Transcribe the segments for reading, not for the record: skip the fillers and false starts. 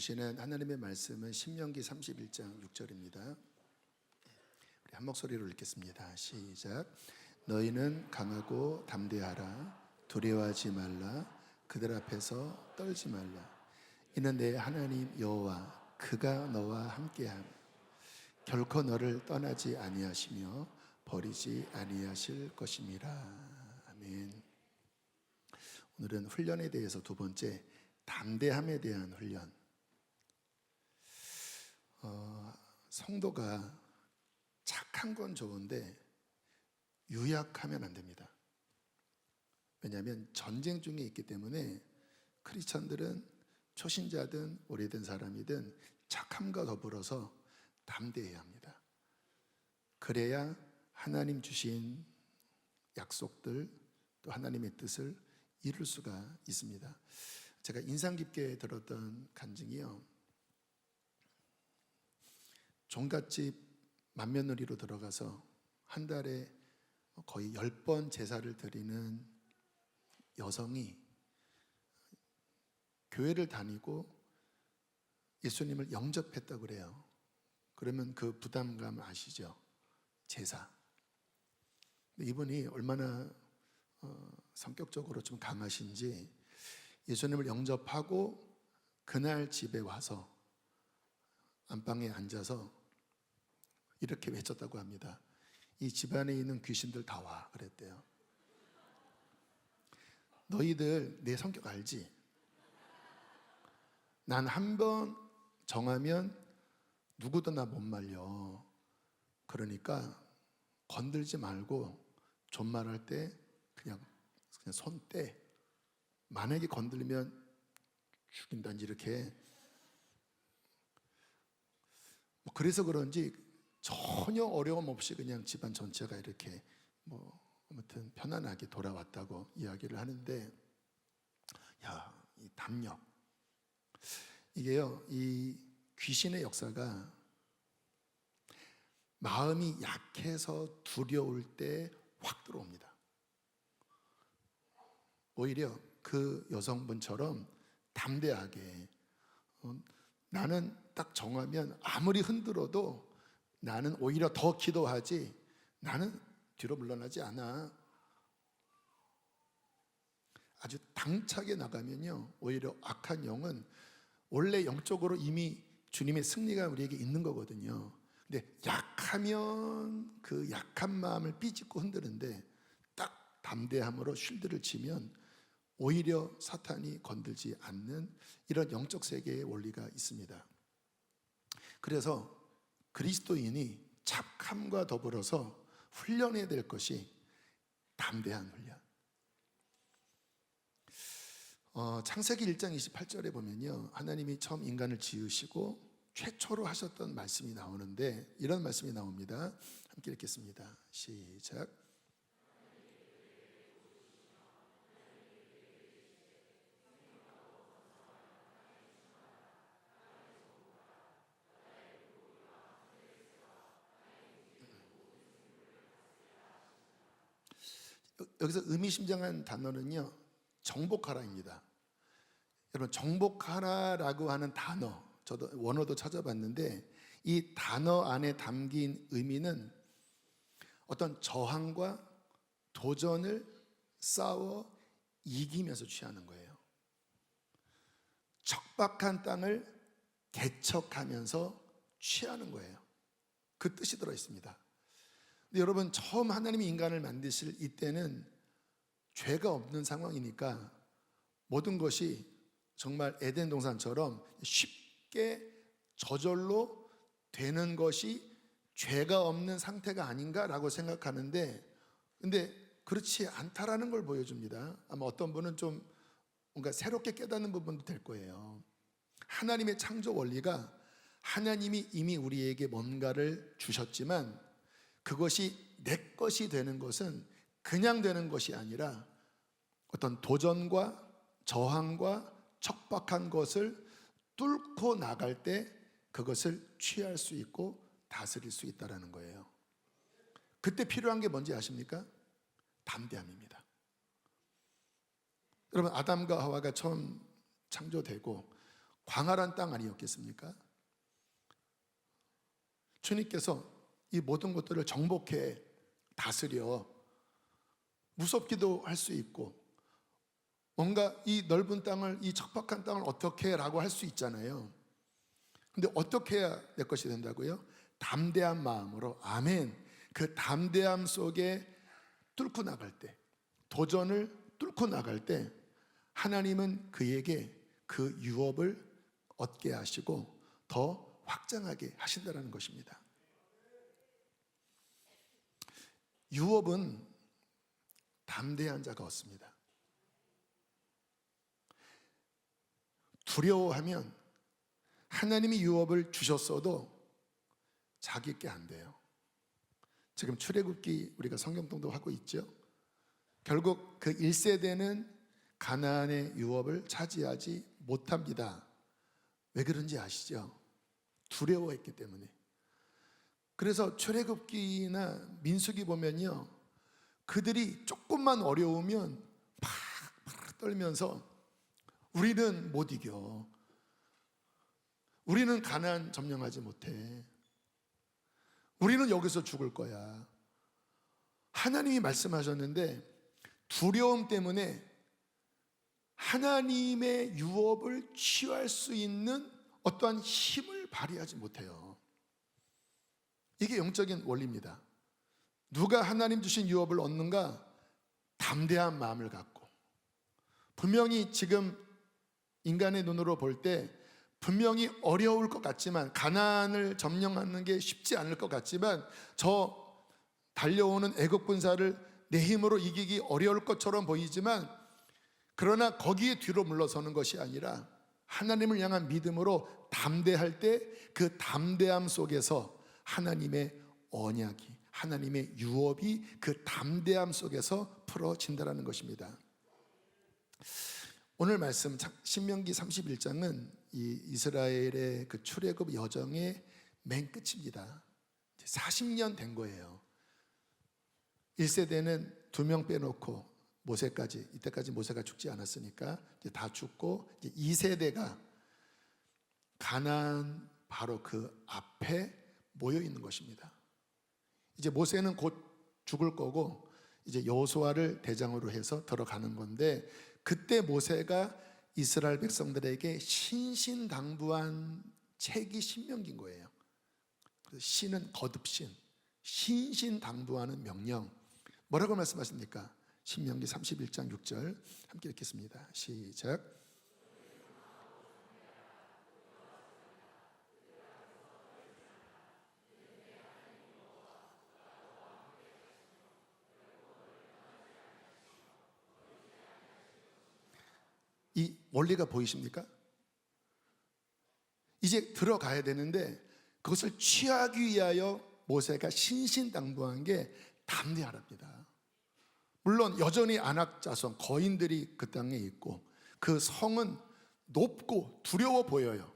주시는 하나님의 말씀은 신명기 31장 6절입니다. 우리 한 목소리로 읽겠습니다. 시작. 너희는 강하고 담대하라. 두려워하지 말라. 그들 앞에서 떨지 말라. 이는 내 하나님 여호와 그가 너와 함께함. 결코 너를 떠나지 아니하시며 버리지 아니하실 것임이라. 아멘. 오늘은 훈련에 대해서 두 번째, 담대함에 대한 훈련. 성도가 착한 건 좋은데 유약하면 안 됩니다. 왜냐하면 전쟁 중에 있기 때문에 크리스천들은 초신자든 오래된 사람이든 착함과 더불어서 담대해야 합니다. 그래야 하나님 주신 약속들 또 하나님의 뜻을 이룰 수가 있습니다. 제가 인상 깊게 들었던 간증이요, 종갓집 맏며느리로 들어가서 한 달에 거의 10번 제사를 드리는 여성이 교회를 다니고 예수님을 영접했다고 그래요. 그러면 그 부담감 아시죠? 제사. 이분이 얼마나 성격적으로 좀 강하신지 예수님을 영접하고 그날 집에 와서 안방에 앉아서 이렇게 외쳤다고 합니다. 이 집안에 있는 귀신들 다 와 그랬대요. 너희들 내 성격 알지? 난 한 번 정하면 누구도 나 못 말려. 그러니까 건들지 말고 존말할 때 그냥 손 떼. 만약에 건들면 죽인다든지 이렇게. 그래서 그런지 전혀 어려움 없이 그냥 집안 전체가 이렇게 아무튼 편안하게 돌아왔다고 이야기를 하는데, 이 담력, 이게요, 이 귀신의 역사가 마음이 약해서 두려울 때 확 들어옵니다. 오히려 그 여성분처럼 담대하게, 나는 딱 정하면 아무리 흔들어도 나는 오히려 더 기도하지, 나는 뒤로 물러나지 않아. 아주 당차게 나가면요, 오히려 악한 영은 원래 영적으로 이미 주님의 승리가 우리에게 있는 거거든요. 근데 약하면 그 약한 마음을 삐짓고 흔드는데 딱 담대함으로 쉴드를 치면 오히려 사탄이 건들지 않는 이런 영적 세계의 원리가 있습니다. 그래서 그리스도인이 착함과 더불어서 훈련해야 될 것이 담대한 훈련. 창세기 1장 28절에 보면요, 하나님이 처음 인간을 지으시고 최초로 하셨던 말씀이 나오는데 이런 말씀이 나옵니다. 함께 읽겠습니다. 시작. 여기서 의미심장한 단어는요, 정복하라입니다. 여러분, 정복하라라고 하는 단어, 저도 원어도 찾아봤는데 이 단어 안에 담긴 의미는 어떤 저항과 도전을 싸워 이기면서 취하는 거예요. 척박한 땅을 개척하면서 취하는 거예요. 그 뜻이 들어있습니다. 근데 여러분, 처음 하나님이 인간을 만드실 이때는 죄가 없는 상황이니까 모든 것이 정말 에덴 동산처럼 쉽게 저절로 되는 것이 죄가 없는 상태가 아닌가라고 생각하는데, 근데 그렇지 않다라는 걸 보여줍니다. 아마 어떤 분은 좀 뭔가 새롭게 깨닫는 부분도 될 거예요. 하나님의 창조 원리가 하나님이 이미 우리에게 뭔가를 주셨지만 그것이 내 것이 되는 것은 그냥 되는 것이 아니라 어떤 도전과 저항과 척박한 것을 뚫고 나갈 때 그것을 취할 수 있고 다스릴 수 있다는 거예요. 그때 필요한 게 뭔지 아십니까? 담대함입니다. 여러분, 아담과 하와가 처음 창조되고 광활한 땅 아니었겠습니까? 주님께서 이 모든 것들을 정복해 다스려 무섭기도 할 수 있고, 뭔가 이 넓은 땅을, 이 척박한 땅을 어떻게 라고 할 수 있잖아요. 근데 어떻게 해야 내 것이 된다고요? 담대한 마음으로. 아멘. 그 담대함 속에 뚫고 나갈 때, 도전을 뚫고 나갈 때 하나님은 그에게 그 유업을 얻게 하시고 더 확장하게 하신다는 것입니다. 유업은 담대한 자가 얻습니다. 두려워하면 하나님이 유업을 주셨어도 자기께 안 돼요. 지금 출애굽기 우리가 성경통도 하고 있죠. 결국 그 1세대는 가나안의 유업을 차지하지 못합니다. 왜 그런지 아시죠? 두려워했기 때문에. 그래서 출애굽기나 민수기 보면요, 그들이 조금만 어려우면 팍팍 떨면서 우리는 못 이겨, 우리는 가나안 점령하지 못해, 우리는 여기서 죽을 거야. 하나님이 말씀하셨는데 두려움 때문에 하나님의 유업을 취할 수 있는 어떠한 힘을 발휘하지 못해요. 이게 영적인 원리입니다. 누가 하나님 주신 유업을 얻는가? 담대한 마음을 갖고. 분명히 지금 인간의 눈으로 볼 때 분명히 어려울 것 같지만, 가나안을 점령하는 게 쉽지 않을 것 같지만, 저 달려오는 애국 군사를 내 힘으로 이기기 어려울 것처럼 보이지만, 그러나 거기에 뒤로 물러서는 것이 아니라 하나님을 향한 믿음으로 담대할 때 그 담대함 속에서 하나님의 언약이, 하나님의 유업이 그 담대함 속에서 풀어진다는 것입니다. 오늘 말씀 신명기 31장은 이 이스라엘의 그 출애굽 여정의 맨 끝입니다. 40년 된 거예요. 1세대는 2명 빼놓고 모세까지, 이때까지 모세가 죽지 않았으니까 이제 다 죽고, 이제 2세대가 가나안 바로 그 앞에 모여 있는 것입니다. 이제 모세는 곧 죽을 거고 이제 여호수아를 대장으로 해서 들어가는 건데, 그때 모세가 이스라엘 백성들에게 신신당부한 책이 신명기인 거예요. 신은 거듭신, 신신당부하는 명령. 뭐라고 말씀하십니까? 신명기 31장 6절 함께 읽겠습니다. 시작. 이 원리가 보이십니까? 이제 들어가야 되는데 그것을 취하기 위하여 모세가 신신당부한 게 담대하랍니다. 물론 여전히 안악 자손 거인들이 그 땅에 있고 그 성은 높고 두려워 보여요.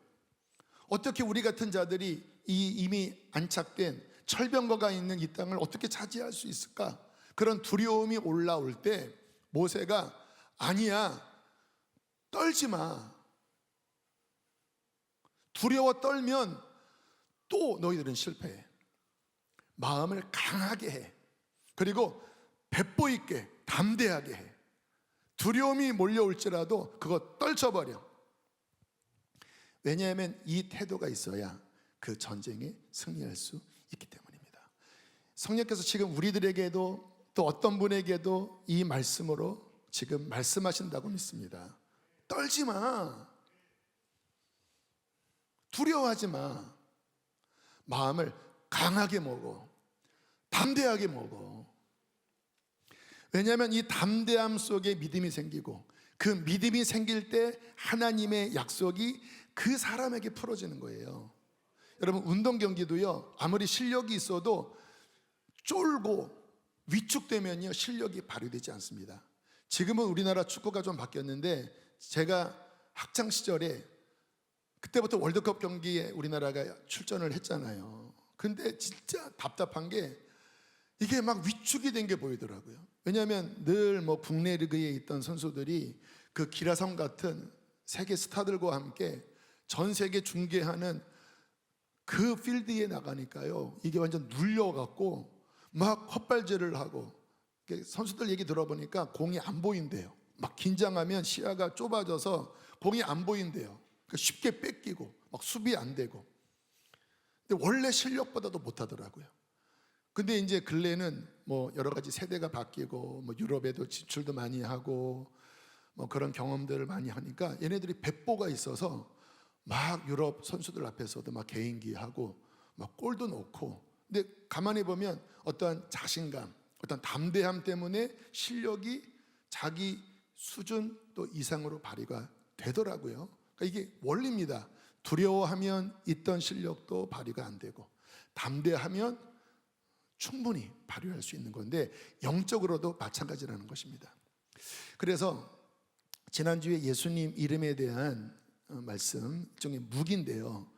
어떻게 우리 같은 자들이 이 이미 안착된 철병거가 있는 이 땅을 어떻게 차지할 수 있을까? 그런 두려움이 올라올 때 모세가 아니야, 떨지 마. 두려워 떨면 또 너희들은 실패해. 마음을 강하게 해. 그리고 배포 있게 담대하게 해. 두려움이 몰려올지라도 그거 떨쳐버려. 왜냐하면 이 태도가 있어야 그 전쟁에 승리할 수 있기 때문입니다. 성령께서 지금 우리들에게도 또 어떤 분에게도 이 말씀으로 지금 말씀하신다고 믿습니다. 떨지 마. 두려워하지 마. 마음을 강하게 먹어. 담대하게 먹어. 왜냐하면 이 담대함 속에 믿음이 생기고, 그 믿음이 생길 때 하나님의 약속이 그 사람에게 풀어지는 거예요. 여러분, 운동 경기도요, 아무리 실력이 있어도 쫄고 위축되면요 실력이 발휘되지 않습니다. 지금은 우리나라 축구가 좀 바뀌었는데, 제가 학창 시절에 그때부터 월드컵 경기에 우리나라가 출전을 했잖아요. 근데 진짜 답답한 게 이게 막 위축이 된 게 보이더라고요. 왜냐하면 늘 뭐 국내 리그에 있던 선수들이 그 기라성 같은 세계 스타들과 함께 전 세계 중계하는 그 필드에 나가니까요, 이게 완전 눌려갖고 막 헛발질을 하고, 선수들 얘기 들어보니까 공이 안 보인대요. 막 긴장하면 시야가 좁아져서 공이 안 보인대요. 그러니까 쉽게 뺏기고 막 수비 안 되고. 근데 원래 실력보다도 못하더라고요. 근데 이제 근래는 뭐 여러 가지 세대가 바뀌고 뭐 유럽에도 진출도 많이 하고 뭐 그런 경험들을 많이 하니까 얘네들이 배포가 있어서 막 유럽 선수들 앞에서도 막 개인기 하고 막 골도 넣고. 근데 가만히 보면 어떠한 자신감, 어떤 담대함 때문에 실력이 자기 수준 또 이상으로 발휘가 되더라고요. 그러니까 이게 원리입니다. 두려워하면 있던 실력도 발휘가 안 되고, 담대하면 충분히 발휘할 수 있는 건데, 영적으로도 마찬가지라는 것입니다. 그래서 지난주에 예수님 이름에 대한 말씀, 일종의 묵인데요.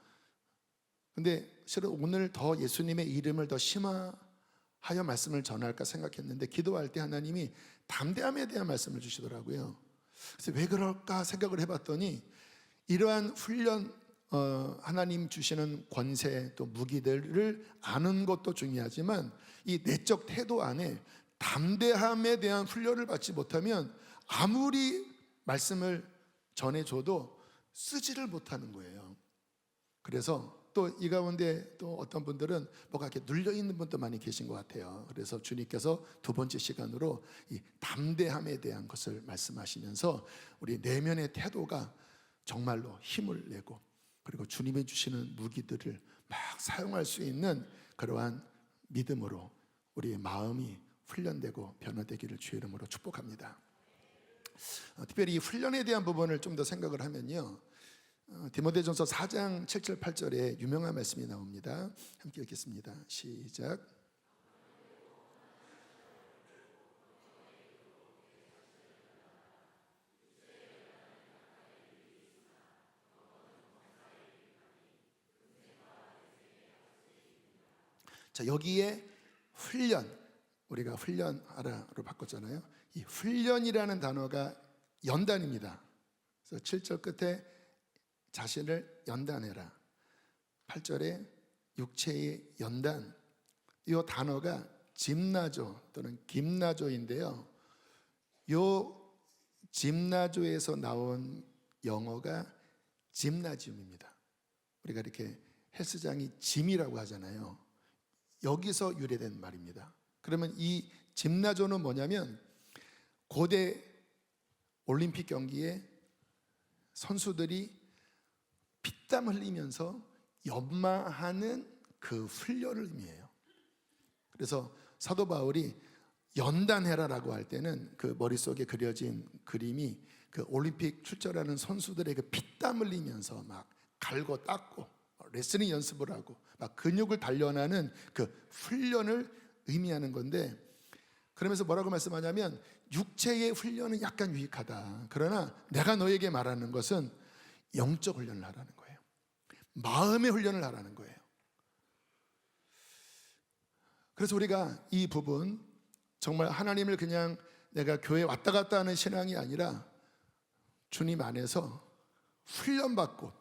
근데 실은 오늘 더 예수님의 이름을 더 심화하여 말씀을 전할까 생각했는데, 기도할 때 하나님이 담대함에 대한 말씀을 주시더라고요. 그래서 왜 그럴까 생각을 해봤더니, 이러한 훈련, 하나님 주시는 권세 또 무기들을 아는 것도 중요하지만, 이 내적 태도 안에 담대함에 대한 훈련을 받지 못하면 아무리 말씀을 전해줘도 쓰지를 못하는 거예요. 그래서 또 이 가운데 또 어떤 분들은 뭐가 이렇게 눌려 있는 분도 많이 계신 것 같아요. 그래서 주님께서 두 번째 시간으로 이 담대함에 대한 것을 말씀하시면서 우리 내면의 태도가 정말로 힘을 내고, 그리고 주님이 주시는 무기들을 막 사용할 수 있는 그러한 믿음으로 우리의 마음이 훈련되고 변화되기를 주의 이름으로 축복합니다. 특별히 이 훈련에 대한 부분을 좀 더 생각을 하면요, 디모데전서 4장 7절 8절에 유명한 말씀이 나옵니다. 함께 읽겠습니다. 시작. 자, 여기에 훈련, 우리가 훈련하라로 바꿨잖아요. 이 훈련이라는 단어가 연단입니다. 그래서 7절 끝에 자신을 연단해라, 8절에 육체의 연단, 이 단어가 짐나조 또는 김나조인데요, 이 짐나조에서 나온 영어가 짐나지움입니다. 우리가 이렇게 헬스장이 짐이라고 하잖아요. 여기서 유래된 말입니다. 그러면 이 짐나조는 뭐냐면, 고대 올림픽 경기에 선수들이 피땀 흘리면서 연마하는 그 훈련을 의미해요. 그래서 사도 바울이 연단해라라고 할 때는 그 머릿속에 그려진 그림이 그 올림픽 출전하는 선수들의 그 피땀 흘리면서 막 갈고 닦고 레슬링 연습을 하고 막 근육을 단련하는 그 훈련을 의미하는 건데, 그러면서 뭐라고 말씀하냐면, 육체의 훈련은 약간 유익하다. 그러나 내가 너에게 말하는 것은 영적 훈련을 하라는 거예요. 마음의 훈련을 하라는 거예요. 그래서 우리가 이 부분, 정말 하나님을 그냥 내가 교회 왔다 갔다 하는 신앙이 아니라 주님 안에서 훈련받고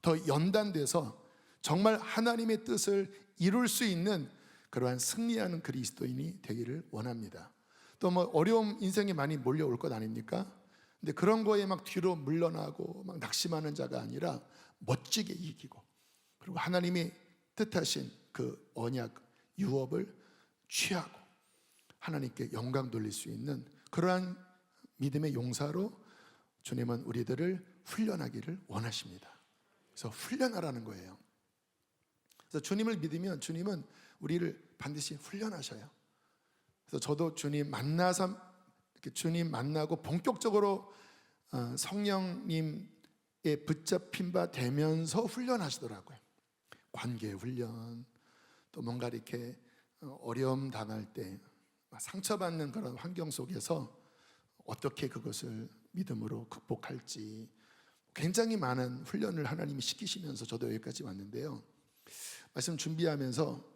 더 연단돼서 정말 하나님의 뜻을 이룰 수 있는 그러한 승리하는 그리스도인이 되기를 원합니다. 또 뭐 어려움 인생에 많이 몰려올 것 아닙니까? 근데 그런 거에 막 뒤로 물러나고 막 낙심하는 자가 아니라 멋지게 이기고, 그리고 하나님이 뜻하신 그 언약 유업을 취하고 하나님께 영광 돌릴 수 있는 그러한 믿음의 용사로 주님은 우리들을 훈련하기를 원하십니다. 그래서 훈련하라는 거예요. 그래서 주님을 믿으면 주님은 우리를 반드시 훈련하셔요. 그래서 저도 주님 만나서, 이렇게 주님 만나고 본격적으로 성령님의 붙잡힌 바 되면서 훈련하시더라고요. 관계 훈련, 또 뭔가 이렇게 어려움 당할 때 상처받는 그런 환경 속에서 어떻게 그것을 믿음으로 극복할지, 굉장히 많은 훈련을 하나님이 시키시면서 저도 여기까지 왔는데요, 말씀 준비하면서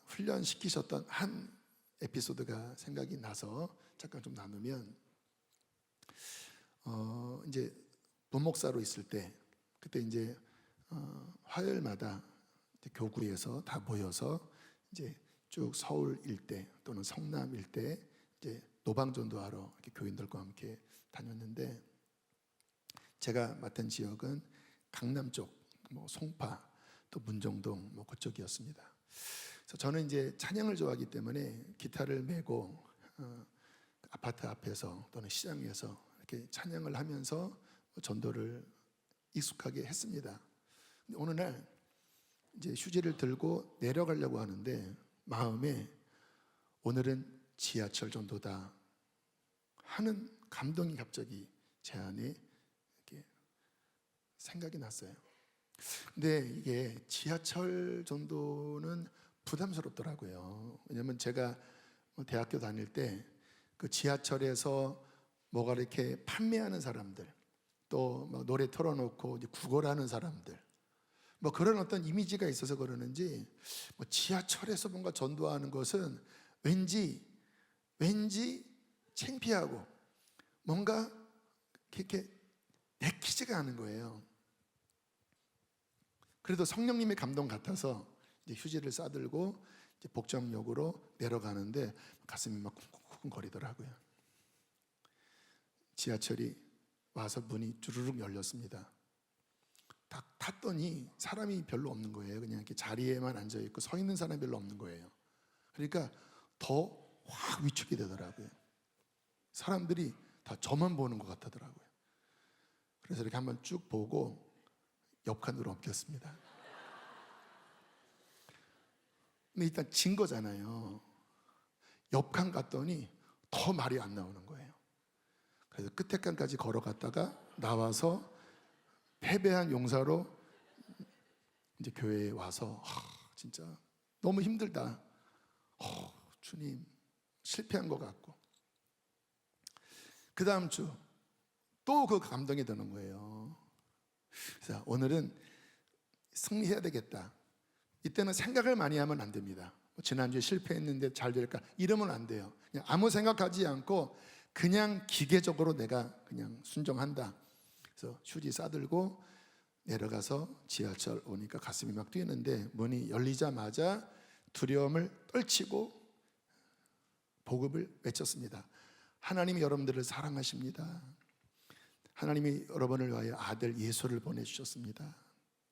훈련시키셨던 한 에피소드가 생각이 나서 잠깐 좀 나누면, 이제 부목사로 있을 때 그때 이제 화요일마다 이제 교구에서 다 모여서 이제 쭉 서울 일대 또는 성남 일대 이제 노방전도하러 이렇게 교인들과 함께 다녔는데, 제가 맡은 지역은 강남 쪽, 송파 또 문정동 그쪽이었습니다. 그래서 저는 이제 찬양을 좋아하기 때문에 기타를 메고 아파트 앞에서 또는 시장에서 이렇게 찬양을 하면서 전도를 익숙하게 했습니다. 근데 어느 날 이제 휴지를 들고 내려가려고 하는데 마음에 오늘은 지하철 전도다 하는 감동이 갑자기 제 안에 이렇게 생각이 났어요. 근데 이게 지하철 전도는 부담스럽더라고요. 왜냐면 제가 대학교 다닐 때 그 지하철에서 뭐가 이렇게 판매하는 사람들, 또 노래 틀어놓고 이제 구걸하는 사람들, 그런 어떤 이미지가 있어서 그러는지 지하철에서 뭔가 전도하는 것은 왠지 창피하고 뭔가 이렇게 내키지가 않은 거예요. 그래도 성령님의 감동 같아서 이제 휴지를 싸들고 이제 복정역으로 내려가는데 가슴이 막 쿵쿵쿵 거리더라고요. 지하철이 와서 문이 주르륵 열렸습니다. 딱 탔더니 사람이 별로 없는 거예요. 그냥 이렇게 자리에만 앉아 있고 서 있는 사람이 별로 없는 거예요. 그러니까 더 확 위축이 되더라고요. 사람들이 다 저만 보는 것 같더라고요. 그래서 이렇게 한번 쭉 보고 옆칸으로 옮겼습니다. 근데 일단 진 거잖아요. 옆칸 갔더니 더 말이 안 나오는 거예요. 그래서 끝에 칸까지 걸어갔다가 나와서 패배한 용사로 이제 교회에 와서 진짜 너무 힘들다. 주님, 실패한 것 같고. 그 다음 주 또 그 감동이 드는 거예요. 그래서 오늘은 승리해야 되겠다. 이때는 생각을 많이 하면 안 됩니다. 지난주에 실패했는데 잘 될까? 이러면 안 돼요. 그냥 아무 생각하지 않고 그냥 기계적으로 내가 그냥 순종한다. 그래서 휴지 싸들고 내려가서 지하철 오니까 가슴이 막 뛰는데 문이 열리자마자 두려움을 떨치고 복음을 외쳤습니다. 하나님이 여러분들을 사랑하십니다. 하나님이 여러분을 위하여 아들 예수를 보내주셨습니다.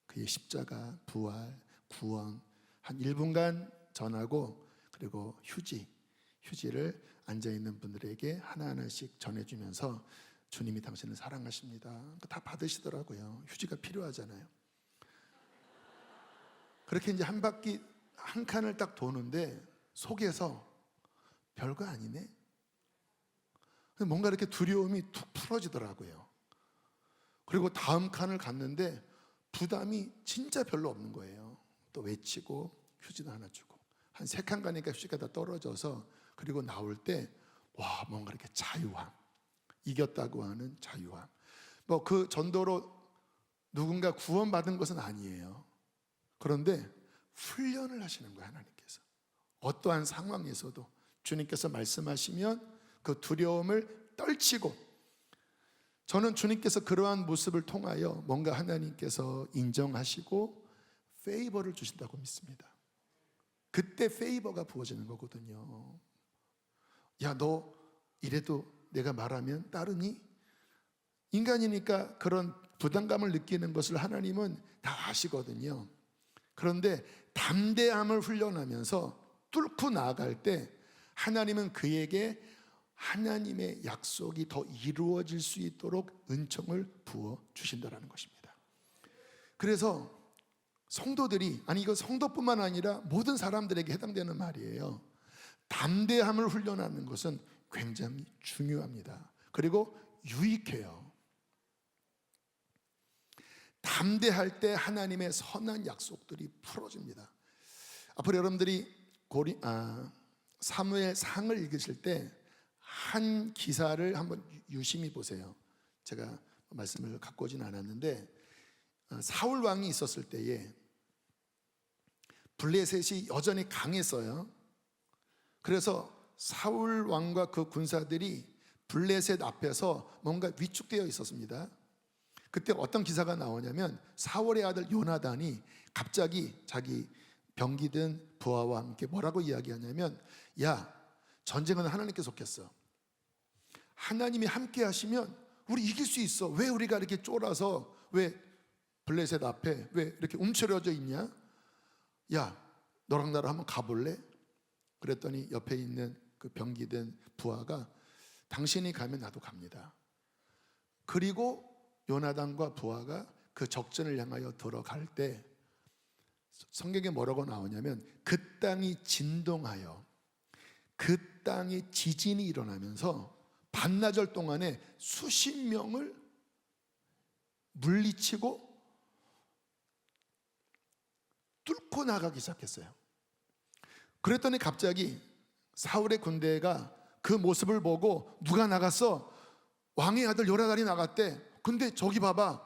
그의 십자가, 부활, 구원 한 1분간 전하고, 그리고 휴지를 앉아있는 분들에게 하나하나씩 전해주면서 주님이 당신을 사랑하십니다. 다 받으시더라고요. 휴지가 필요하잖아요. 그렇게 이제 한 바퀴 한 칸을 딱 도는데 속에서 별거 아니네. 뭔가 이렇게 두려움이 툭 풀어지더라고요. 그리고 다음 칸을 갔는데 부담이 진짜 별로 없는 거예요. 또 외치고 휴지도 하나 주고 한 3칸 가니까 휴지가 다 떨어져서, 그리고 나올 때 와, 뭔가 이렇게 자유함, 이겼다고 하는 자유함. 그 전도로 누군가 구원받은 것은 아니에요. 그런데 훈련을 하시는 거예요. 하나님께서 어떠한 상황에서도 주님께서 말씀하시면 그 두려움을 떨치고, 저는 주님께서 그러한 모습을 통하여 뭔가 하나님께서 인정하시고 페이버를 주신다고 믿습니다. 그때 페이버가 부어지는 거거든요. 야, 너 이래도 내가 말하면 따르니? 인간이니까 그런 부담감을 느끼는 것을 하나님은 다 아시거든요. 그런데 담대함을 훈련하면서 뚫고 나아갈 때 하나님은 그에게 하나님의 약속이 더 이루어질 수 있도록 은총을 부어 주신다는 것입니다. 그래서 성도들이, 이거 성도뿐만 아니라 모든 사람들에게 해당되는 말이에요. 담대함을 훈련하는 것은 굉장히 중요합니다. 그리고 유익해요. 담대할 때 하나님의 선한 약속들이 풀어집니다. 앞으로 여러분들이 사무엘상을 읽으실 때 한 기사를 한번 유심히 보세요. 제가 말씀을 갖고 오진 않았는데, 사울 왕이 있었을 때에 블레셋이 여전히 강했어요. 그래서 사울 왕과 그 군사들이 블레셋 앞에서 뭔가 위축되어 있었습니다. 그때 어떤 기사가 나오냐면 사울의 아들 요나단이 갑자기 자기 병기든 부하와 함께 뭐라고 이야기하냐면, 야, 전쟁은 하나님께 속했어. 하나님이 함께 하시면 우리 이길 수 있어. 왜 우리가 이렇게 쫄아서 왜 블레셋 앞에 왜 이렇게 움츠러져 있냐? 야, 너랑 나랑 한번 가볼래? 그랬더니 옆에 있는 그 병기된 부하가, 당신이 가면 나도 갑니다. 그리고 요나단과 부하가 그 적전을 향하여 들어갈 때 성경에 뭐라고 나오냐면, 그 땅이 진동하여 그 땅에 지진이 일어나면서 반나절 동안에 수십 명을 물리치고 뚫고 나가기 시작했어요. 그랬더니 갑자기 사울의 군대가 그 모습을 보고, 누가 나갔어? 왕의 아들 요나단이 나갔대. 근데 저기 봐봐,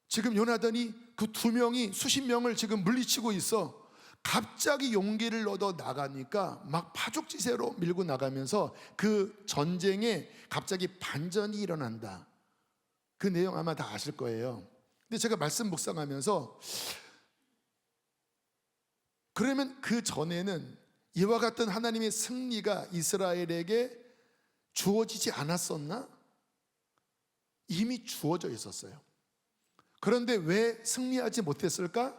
지금 요나단이 그 두 명이 수십 명을 지금 물리치고 있어. 갑자기 용기를 얻어 나가니까 막 파죽지세로 밀고 나가면서 그 전쟁에 갑자기 반전이 일어난다. 그 내용 아마 다 아실 거예요. 근데 제가 말씀 묵상하면서, 그러면 그 전에는 이와 같은 하나님의 승리가 이스라엘에게 주어지지 않았었나? 이미 주어져 있었어요. 그런데 왜 승리하지 못했을까?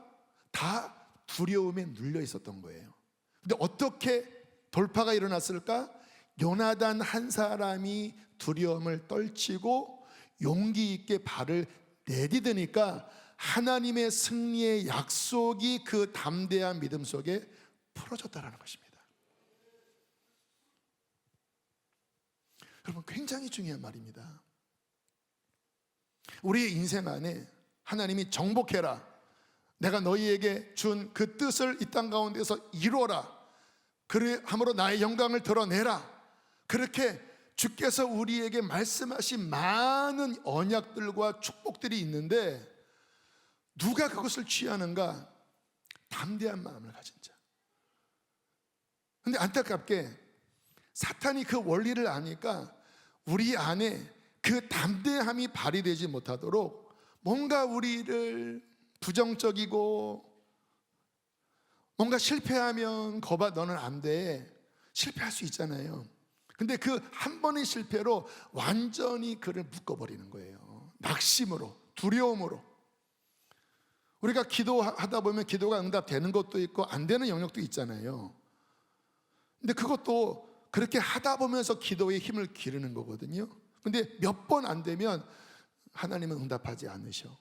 다 두려움에 눌려 있었던 거예요. 근데 어떻게 돌파가 일어났을까? 요나단 한 사람이 두려움을 떨치고 용기 있게 발을 내디드니까 하나님의 승리의 약속이 그 담대한 믿음 속에 풀어졌다는 것입니다. 여러분, 굉장히 중요한 말입니다. 우리의 인생 안에 하나님이 정복해라, 내가 너희에게 준 그 뜻을 이 땅 가운데서 이루어라, 그러함으로 나의 영광을 드러내라, 그렇게 주께서 우리에게 말씀하신 많은 언약들과 축복들이 있는데, 누가 그것을 취하는가? 담대한 마음을 가진 자. 근데 안타깝게 사탄이 그 원리를 아니까 우리 안에 그 담대함이 발휘되지 못하도록 뭔가 우리를 부정적이고, 뭔가 실패하면 거봐 너는 안 돼, 실패할 수 있잖아요. 근데 그 한 번의 실패로 완전히 그를 묶어버리는 거예요. 낙심으로, 두려움으로. 우리가 기도하다 보면 기도가 응답되는 것도 있고 안 되는 영역도 있잖아요. 근데 그것도 그렇게 하다 보면서 기도의 힘을 기르는 거거든요. 근데 몇 번 안 되면 하나님은 응답하지 않으셔.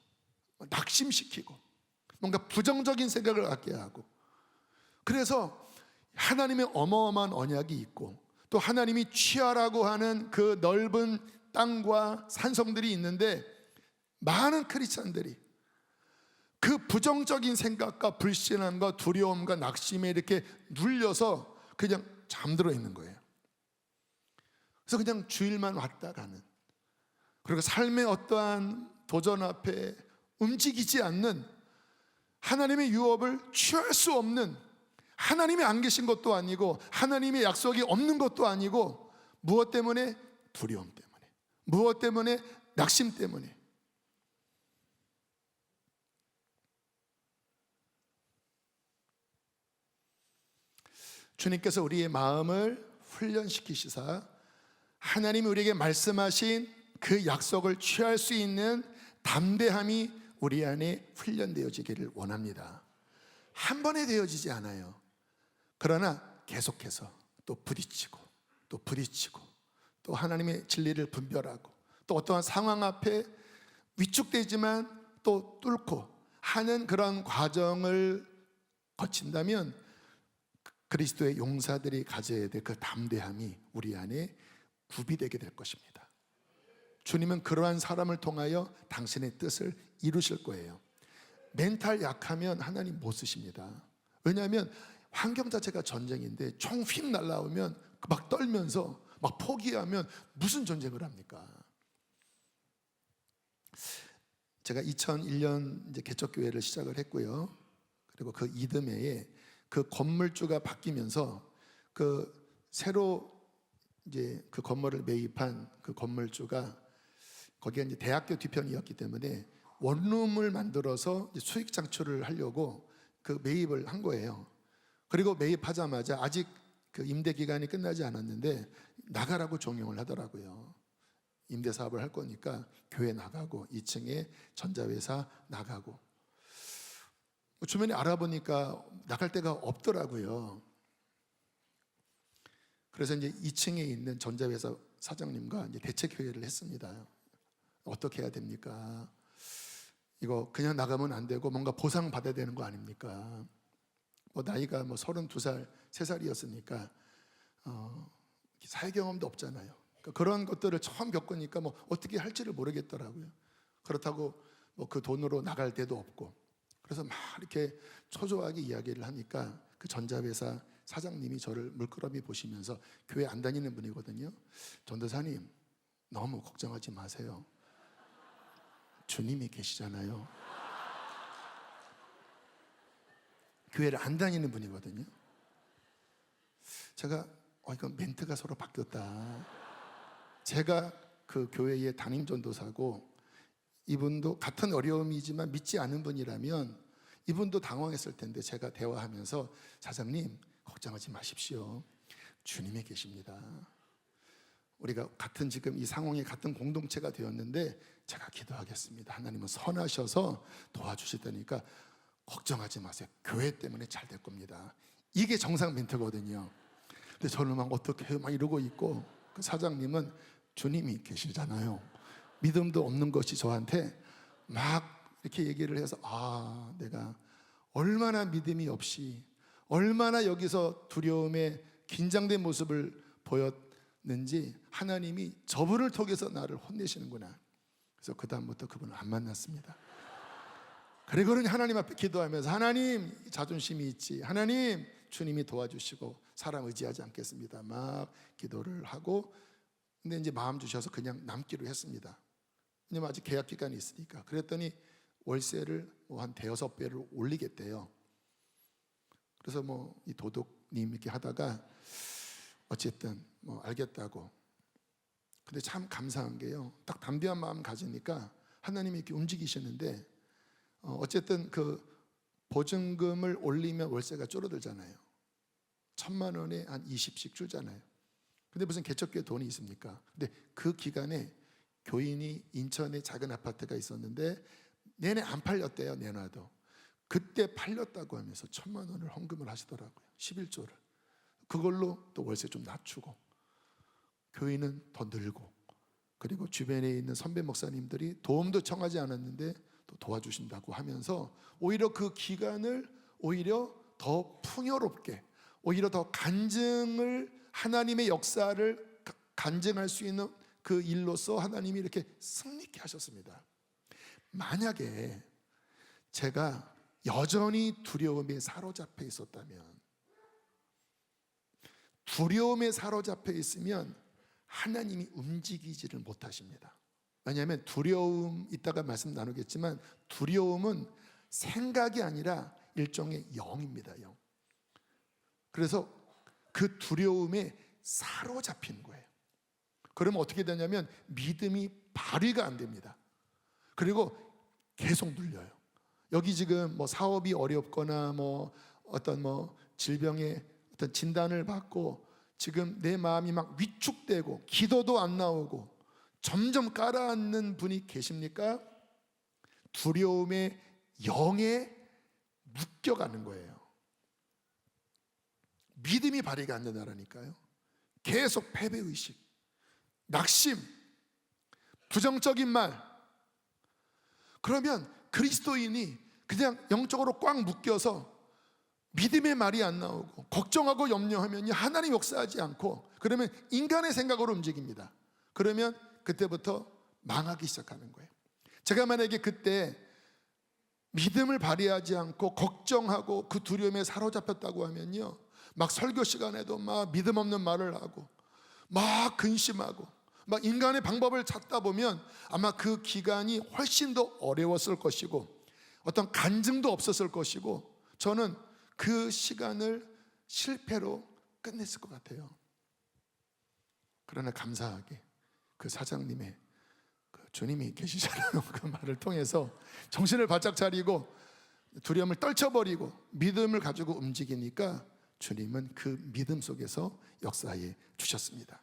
낙심시키고 뭔가 부정적인 생각을 갖게 하고, 그래서 하나님의 어마어마한 언약이 있고 또 하나님이 취하라고 하는 그 넓은 땅과 산성들이 있는데, 많은 크리스찬들이 그 부정적인 생각과 불신함과 두려움과 낙심에 이렇게 눌려서 그냥 잠들어 있는 거예요. 그래서 그냥 주일만 왔다 가는, 그리고 삶의 어떠한 도전 앞에 움직이지 않는, 하나님의 유업을 취할 수 없는, 하나님이 안 계신 것도 아니고 하나님의 약속이 없는 것도 아니고, 무엇 때문에? 두려움 때문에. 무엇 때문에? 낙심 때문에. 주님께서 우리의 마음을 훈련시키시사 하나님이 우리에게 말씀하신 그 약속을 취할 수 있는 담대함이 우리 안에 훈련되어지기를 원합니다. 한 번에 되어지지 않아요. 그러나 계속해서 또 부딪히고 또 부딪히고 또 하나님의 진리를 분별하고 또 어떠한 상황 앞에 위축되지만 또 뚫고 하는 그런 과정을 거친다면 그리스도의 용사들이 가져야 될 그 담대함이 우리 안에 구비되게 될 것입니다. 주님은 그러한 사람을 통하여 당신의 뜻을 이루실 거예요. 멘탈 약하면 하나님 못 쓰십니다. 왜냐하면 환경 자체가 전쟁인데 총 휙 날라오면 막 떨면서 막 포기하면 무슨 전쟁을 합니까? 제가 2001년 이제 개척교회를 시작을 했고요. 그리고 그 이듬해에 그 건물주가 바뀌면서 그 새로 이제 그 건물을 매입한 그 건물주가 거기가 이제 대학교 뒤편이었기 때문에 원룸을 만들어서 이제 수익 창출을 하려고 그 매입을 한 거예요. 그리고 매입하자마자 아직 그 임대 기간이 끝나지 않았는데 나가라고 종용을 하더라고요. 임대 사업을 할 거니까 교회 나가고 2층에 전자회사 나가고. 주변에 알아보니까 나갈 데가 없더라고요. 그래서 이제 2층에 있는 전자회사 사장님과 이제 대책회의를 했습니다. 어떻게 해야 됩니까? 이거 그냥 나가면 안 되고 뭔가 보상 받아야 되는 거 아닙니까? 뭐 나이가 뭐 32살, 3살이었으니까 사회 경험도 없잖아요. 그러니까 그런 것들을 처음 겪으니까 뭐 어떻게 할지를 모르겠더라고요. 그렇다고 뭐 그 돈으로 나갈 데도 없고. 그래서 막 이렇게 초조하게 이야기를 하니까 그 전자회사 사장님이 저를 물끄러미 보시면서, 교회 안 다니는 분이거든요. 전도사님, 너무 걱정하지 마세요. 주님이 계시잖아요. 교회를 안 다니는 분이거든요. 제가 이건 멘트가 서로 바뀌었다. 제가 그 교회의 담임 전도사고 이분도 같은 어려움이지만 믿지 않은 분이라면 이분도 당황했을 텐데, 제가 대화하면서 사장님 걱정하지 마십시오. 주님이 계십니다. 우리가 같은 지금 이 상황에 같은 공동체가 되었는데 제가 기도하겠습니다. 하나님은 선하셔서 도와주시다니까 걱정하지 마세요. 교회 때문에 잘 될 겁니다. 이게 정상 멘트거든요. 근데 저는 막 어떻게 해요? 막 이러고 있고, 그 사장님은 주님이 계시잖아요. 믿음도 없는 것이 저한테 막 이렇게 얘기를 해서, 내가 얼마나 믿음이 없이, 얼마나 여기서 두려움에 긴장된 모습을 보였는지 하나님이 저분을 통해서 나를 혼내시는구나. 그래서 그 다음부터 그분을 안 만났습니다. 그리고는 하나님 앞에 기도하면서, 하나님 자존심이 있지, 하나님 주님이 도와주시고 사람 의지하지 않겠습니다. 막 기도를 하고, 근데 이제 마음 주셔서 그냥 남기로 했습니다. 왜냐면 아직 계약 기간이 있으니까. 그랬더니 월세를 한 5-6배를 올리겠대요. 그래서 뭐 이 도둑님 이렇게 하다가 어쨌든 뭐 알겠다고. 근데 참 감사한 게요, 딱 담대한 마음 가지니까 하나님이 이렇게 움직이시는데, 어쨌든 그 보증금을 올리면 월세가 줄어들잖아요. 1,000만 원에 한 20씩 줄잖아요. 근데 무슨 개척교회 돈이 있습니까? 근데 그 기간에 교인이 인천에 작은 아파트가 있었는데 내내 안 팔렸대요. 내놔도. 그때 팔렸다고 하면서 1,000만 원을 헌금을 하시더라고요. 11조를. 그걸로 또 월세 좀 낮추고, 교인은 더 늘고, 그리고 주변에 있는 선배 목사님들이 도움도 청하지 않았는데 또 도와주신다고 하면서 오히려 그 기간을 오히려 더 풍요롭게, 오히려 더 간증을, 하나님의 역사를 간증할 수 있는 그 일로서 하나님이 이렇게 승리케 하셨습니다. 만약에 제가 여전히 두려움에 사로잡혀 있었다면, 두려움에 사로잡혀 있으면 하나님이 움직이지를 못하십니다. 왜냐하면 두려움, 이따가 말씀 나누겠지만 두려움은 생각이 아니라 일종의 영입니다. 영. 그래서 그 두려움에 사로잡히는 거예요. 그러면 어떻게 되냐면 믿음이 발휘가 안 됩니다. 그리고 계속 눌려요. 여기 지금 뭐 사업이 어렵거나 뭐 어떤 뭐 질병의 어떤 진단을 받고 지금 내 마음이 막 위축되고 기도도 안 나오고 점점 가라앉는 분이 계십니까? 두려움의 영에 묶여가는 거예요. 믿음이 발휘가 안 된다니까요. 계속 패배의식, 낙심, 부정적인 말. 그러면 그리스도인이 그냥 영적으로 꽉 묶여서 믿음의 말이 안 나오고 걱정하고 염려하면 하나님 역사하지 않고, 그러면 인간의 생각으로 움직입니다. 그러면 그때부터 망하기 시작하는 거예요. 제가 만약에 그때 믿음을 발휘하지 않고 걱정하고 그 두려움에 사로잡혔다고 하면요, 막 설교 시간에도 막 믿음 없는 말을 하고 막 근심하고 막 인간의 방법을 찾다 보면 아마 그 기간이 훨씬 더 어려웠을 것이고 어떤 간증도 없었을 것이고, 저는 그 시간을 실패로 끝냈을 것 같아요. 그러나 감사하게 그 사장님의 그 주님이 계시잖아요. 그 말을 통해서 정신을 바짝 차리고 두려움을 떨쳐버리고 믿음을 가지고 움직이니까 주님은 그 믿음 속에서 역사해 주셨습니다.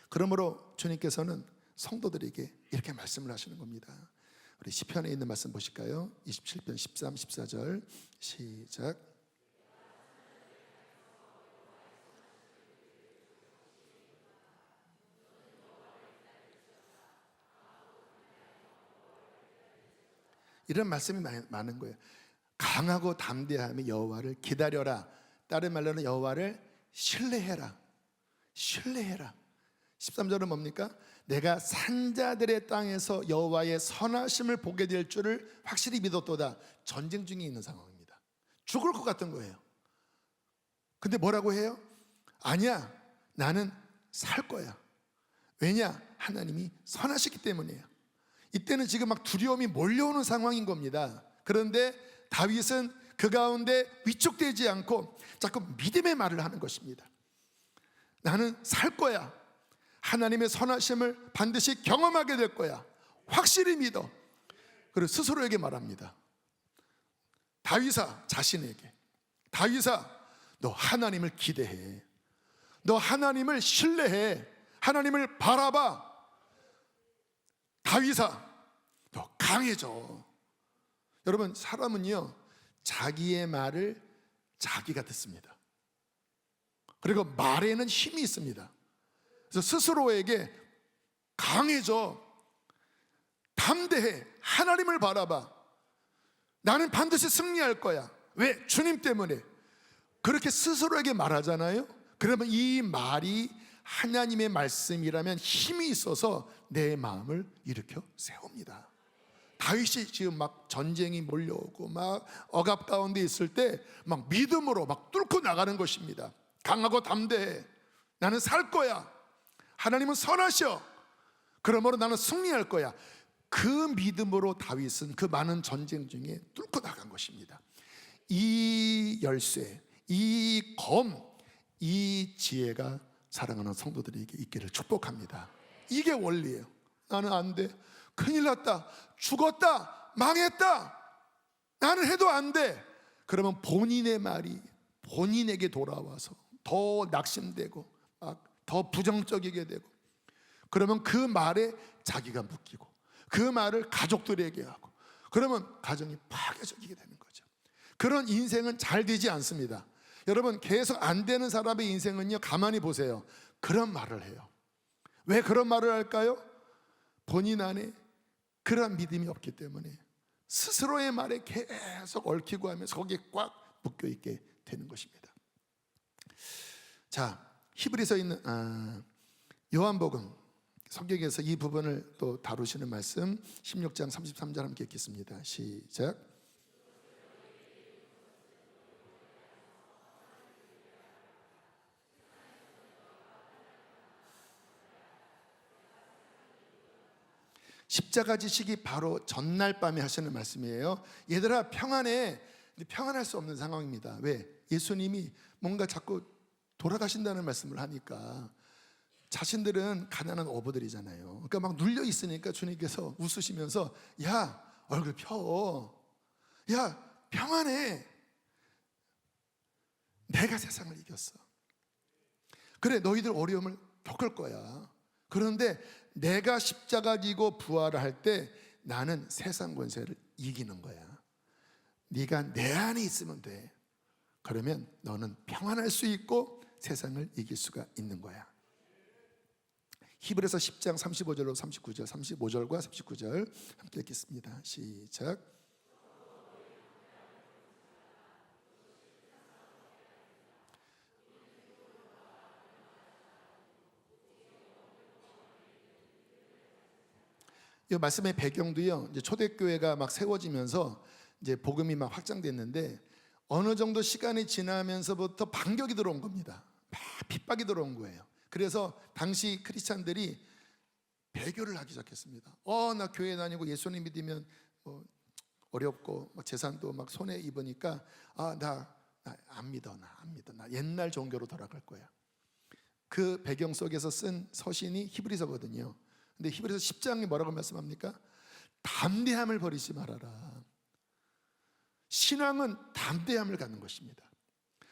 그러므로 주님께서는 성도들에게 이렇게 말씀을 하시는 겁니다. 우리 시편에 있는 말씀 보실까요? 27편 13, 14절 시작. 이런 말씀이 많은 거예요. 강하고 담대하며 여호와를 기다려라. 다른 말로는 여호와를 신뢰해라. 신뢰해라. 13절은 뭡니까? 내가 산자들의 땅에서 여호와의 선하심을 보게 될 줄을 확실히 믿었도다. 전쟁 중에 있는 상황입니다. 죽을 것 같은 거예요. 근데 뭐라고 해요? 아니야, 나는 살 거야. 왜냐? 하나님이 선하시기 때문이에요. 이때는 지금 막 두려움이 몰려오는 상황인 겁니다. 그런데 다윗은 그 가운데 위축되지 않고 자꾸 믿음의 말을 하는 것입니다. 나는 살 거야. 하나님의 선하심을 반드시 경험하게 될 거야. 확실히 믿어. 그리고 스스로에게 말합니다. 다윗아, 자신에게. 다윗아, 너 하나님을 기대해. 너 하나님을 신뢰해. 하나님을 바라봐. 다윗아, 너 강해져. 여러분, 사람은요 자기의 말을 자기가 듣습니다. 그리고 말에는 힘이 있습니다. 그래서 스스로에게 강해져, 담대해, 하나님을 바라봐. 나는 반드시 승리할 거야. 왜? 주님 때문에. 그렇게 스스로에게 말하잖아요. 그러면 이 말이 하나님의 말씀이라면 힘이 있어서 내 마음을 일으켜 세웁니다. 다윗이 지금 막 전쟁이 몰려오고 막 억압 가운데 있을 때 막 믿음으로 막 뚫고 나가는 것입니다. 강하고 담대해. 나는 살 거야. 하나님은 선하셔. 그러므로 나는 승리할 거야. 그 믿음으로 다윗은 그 많은 전쟁 중에 뚫고 나간 것입니다. 이 열쇠, 이 검, 이 지혜가 사랑하는 성도들에게 있기를 축복합니다. 이게 원리예요. 나는 안 돼. 큰일 났다. 죽었다. 망했다. 나는 해도 안 돼. 그러면 본인의 말이 본인에게 돌아와서 더 낙심되고 막 더 부정적이게 되고, 그러면 그 말에 자기가 묶이고 그 말을 가족들에게 하고, 그러면 가정이 파괴적이게 되는 거죠. 그런 인생은 잘 되지 않습니다. 여러분, 계속 안 되는 사람의 인생은요, 가만히 보세요. 그런 말을 해요. 왜 그런 말을 할까요? 본인 안에 그런 믿음이 없기 때문에 스스로의 말에 계속 얽히고 하면서 거기에 꽉 묶여 있게 되는 것입니다. 자, 히브리서 있는 요한복음 성경에서 이 부분을 또 다루시는 말씀 16장 33절 함께 읽겠습니다. 시작. 십자가 지시기 바로 전날 밤에 하시는 말씀이에요. 얘들아, 평안해. 근데 평안할 수 없는 상황입니다. 왜? 예수님이 뭔가 자꾸 돌아가신다는 말씀을 하니까 자신들은 가난한 어부들이잖아요. 그러니까 막 눌려 있으니까 주님께서 웃으시면서 야, 얼굴 펴. 야, 평안해. 내가 세상을 이겼어. 그래, 너희들 어려움을 겪을 거야. 그런데 내가 십자가 지고 부활할 때 나는 세상 권세를 이기는 거야. 네가 내 안에 있으면 돼. 그러면 너는 평안할 수 있고 세상을 이길 수가 있는 거야. 히브리서 10장 35절로 39절, 35절과 39절 함께 읽겠습니다. 시작. 이 말씀의 배경도요, 이제 초대교회가 막 세워지면서 이제 복음이 막 확장됐는데 어느 정도 시간이 지나면서부터 반격이 들어온 겁니다. 막 핍박이 들어온 거예요. 그래서 당시 크리스찬들이 배교를 하기 시작했습니다. 나 교회 다니고 예수님 믿으면 어렵고 재산도 막 손해 입으니까 나 안 믿어. 나 옛날 종교로 돌아갈 거야. 그 배경 속에서 쓴 서신이 히브리서거든요. 근데 히브리서 10장에 뭐라고 말씀합니까? 담대함을 버리지 말아라. 신앙은 담대함을 갖는 것입니다.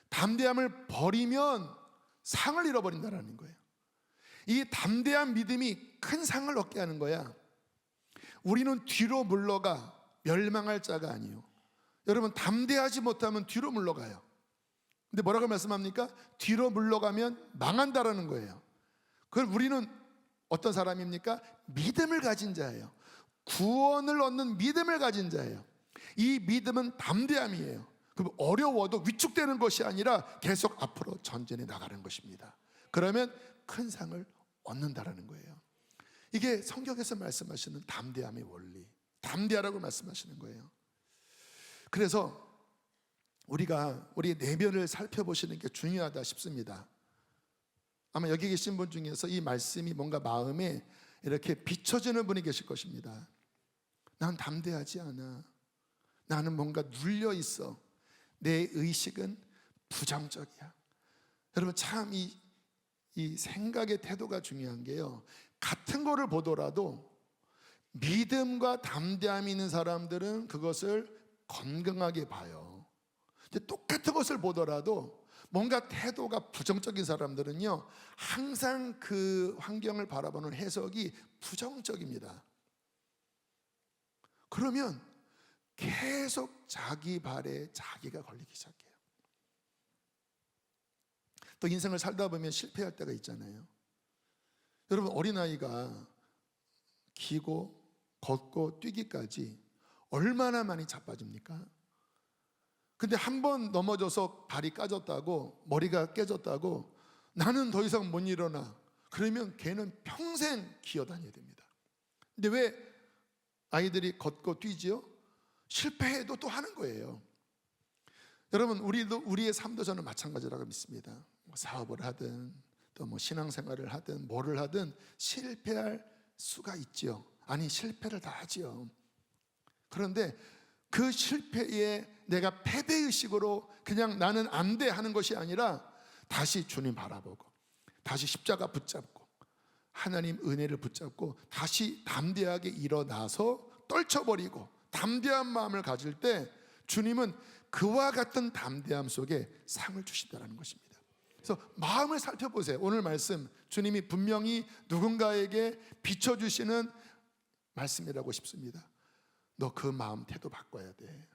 담대함을 버리면 상을 잃어버린다는 거예요. 이 담대한 믿음이 큰 상을 얻게 하는 거야. 우리는 뒤로 물러가 멸망할 자가 아니요. 여러분, 담대하지 못하면 뒤로 물러가요. 근데 뭐라고 말씀합니까? 뒤로 물러가면 망한다라는 거예요. 그럼 우리는 어떤 사람입니까? 믿음을 가진 자예요. 구원을 얻는 믿음을 가진 자예요. 이 믿음은 담대함이에요. 그럼 어려워도 위축되는 것이 아니라 계속 앞으로 전진해 나가는 것입니다. 그러면 큰 상을 얻는다라는 거예요. 이게 성경에서 말씀하시는 담대함의 원리, 담대하라고 말씀하시는 거예요. 그래서 우리가 우리 내면을 살펴보시는 게 중요하다 싶습니다. 아마 여기 계신 분 중에서 이 말씀이 뭔가 마음에 이렇게 비춰지는 분이 계실 것입니다. 난 담대하지 않아. 나는 뭔가 눌려 있어. 내 의식은 부정적이야. 여러분, 참 이 생각의 태도가 중요한 게요, 같은 거를 보더라도 믿음과 담대함이 있는 사람들은 그것을 건강하게 봐요. 근데 똑같은 것을 보더라도 뭔가 태도가 부정적인 사람들은요, 항상 그 환경을 바라보는 해석이 부정적입니다. 그러면 계속 자기 발에 자기가 걸리기 시작해요. 또 인생을 살다 보면 실패할 때가 있잖아요. 여러분, 어린아이가 기고 걷고 뛰기까지 얼마나 많이 자빠집니까? 근데 한 번 넘어져서 발이 까졌다고, 머리가 깨졌다고, 나는 더 이상 못 일어나. 그러면 걔는 평생 기어다녀야 됩니다. 근데 왜 아이들이 걷고 뛰지요? 실패해도 또 하는 거예요. 여러분, 우리의 삶도 저는 마찬가지라고 믿습니다. 사업을 하든 또 뭐 신앙생활을 하든 뭐를 하든 실패할 수가 있지요. 아니, 실패를 다 하지요. 그런데 그 실패에 내가 패배의식으로 그냥 나는 안 돼 하는 것이 아니라 다시 주님 바라보고 다시 십자가 붙잡고 하나님 은혜를 붙잡고 다시 담대하게 일어나서 떨쳐버리고 담대한 마음을 가질 때 주님은 그와 같은 담대함 속에 상을 주신다는 것입니다. 그래서 마음을 살펴보세요. 오늘 말씀 주님이 분명히 누군가에게 비춰주시는 말씀이라고 싶습니다. 너 그 마음 태도 바꿔야 돼.